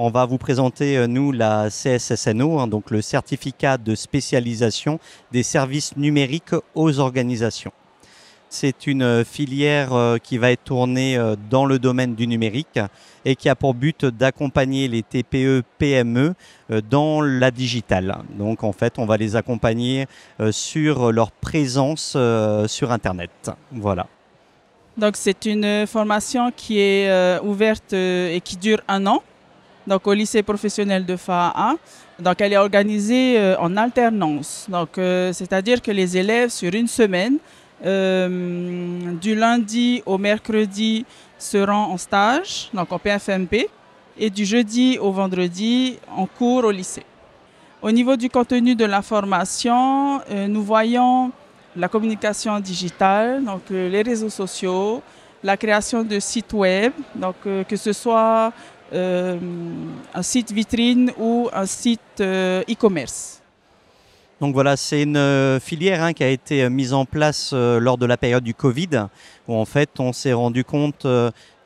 On va vous présenter, nous, la CSSNO, donc le certificat de spécialisation des services numériques aux organisations. C'est une filière qui va être tournée dans le domaine du numérique et qui a pour but d'accompagner les TPE-PME dans la digitale. Donc en fait, on va les accompagner sur leur présence sur Internet. Voilà. Donc c'est une formation qui est ouverte et qui dure 1 an, donc au lycée professionnel de FAA. Donc elle est organisée en alternance, donc c'est-à-dire que les élèves sur une semaine, du lundi au mercredi, seront en stage, donc en PFMP, et du jeudi au vendredi en cours au lycée. Au niveau du contenu de la formation, nous voyons la communication digitale, donc les réseaux sociaux, la création de sites web, donc que ce soit un site vitrine ou un site e-commerce. Donc voilà, c'est une filière qui a été mise en place lors de la période du Covid, où en fait on s'est rendu compte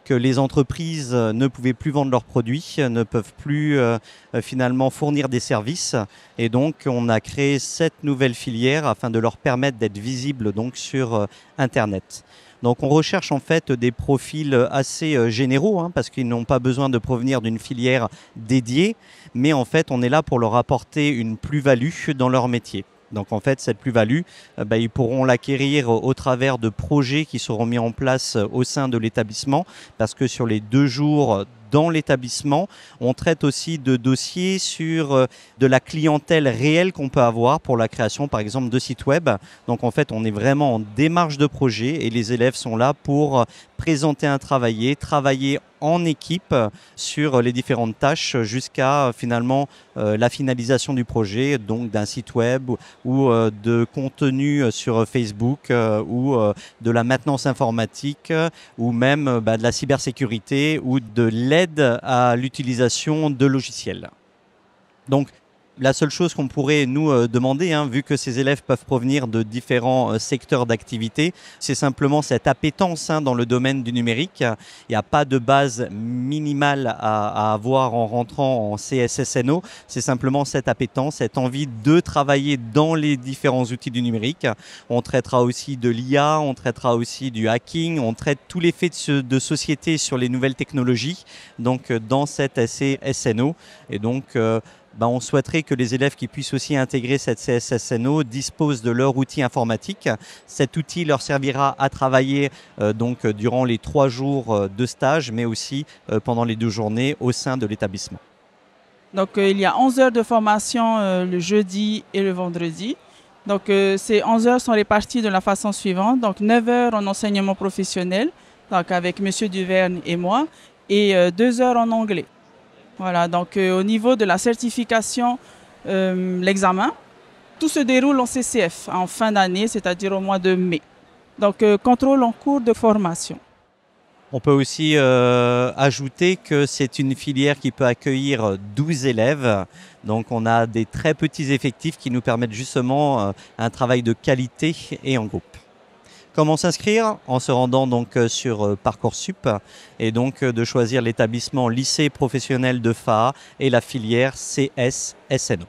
que les entreprises ne pouvaient plus vendre leurs produits, ne peuvent plus finalement fournir des services. Et donc on a créé cette nouvelle filière afin de leur permettre d'être visibles donc, sur Internet. Donc on recherche en fait des profils assez généraux parce qu'ils n'ont pas besoin de provenir d'une filière dédiée, mais en fait on est là pour leur apporter une plus-value dans leur métier. Donc en fait cette plus-value, ils pourront l'acquérir au travers de projets qui seront mis en place au sein de l'établissement, parce que sur les 2 jours dans l'établissement, on traite aussi de dossiers sur de la clientèle réelle qu'on peut avoir pour la création par exemple de sites web. Donc en fait on est vraiment en démarche de projet et les élèves sont là pour présenter un travailler en équipe sur les différentes tâches jusqu'à finalement la finalisation du projet, donc d'un site web ou de contenu sur Facebook ou de la maintenance informatique ou même de la cybersécurité ou de l'aide à l'utilisation de logiciels. Donc, la seule chose qu'on pourrait nous demander, vu que ces élèves peuvent provenir de différents secteurs d'activité, c'est simplement cette appétence dans le domaine du numérique. Il n'y a pas de base minimale à avoir en rentrant en CSSNO. C'est simplement cette appétence, cette envie de travailler dans les différents outils du numérique. On traitera aussi de l'IA, on traitera aussi du hacking, on traite tous les faits de société sur les nouvelles technologies, donc dans cette CSSNO. Et donc, on souhaiterait que les élèves qui puissent aussi intégrer cette CSSNO disposent de leur outil informatique. Cet outil leur servira à travailler durant les 3 jours de stage, mais aussi pendant les 2 journées au sein de l'établissement. Donc il y a 11 heures de formation le jeudi et le vendredi. Donc ces 11 heures sont réparties de la façon suivante. Donc 9 heures en enseignement professionnel, donc avec M. Duverne et moi, et 2 heures en anglais. Voilà, donc au niveau de la certification, l'examen, tout se déroule en CCF en fin d'année, c'est-à-dire au mois de mai. Donc contrôle en cours de formation. On peut aussi ajouter que c'est une filière qui peut accueillir 12 élèves. Donc on a des très petits effectifs qui nous permettent justement un travail de qualité et en groupe. Comment s'inscrire? En se rendant donc sur Parcoursup et donc de choisir l'établissement lycée professionnel de FAA et la filière CSSNO.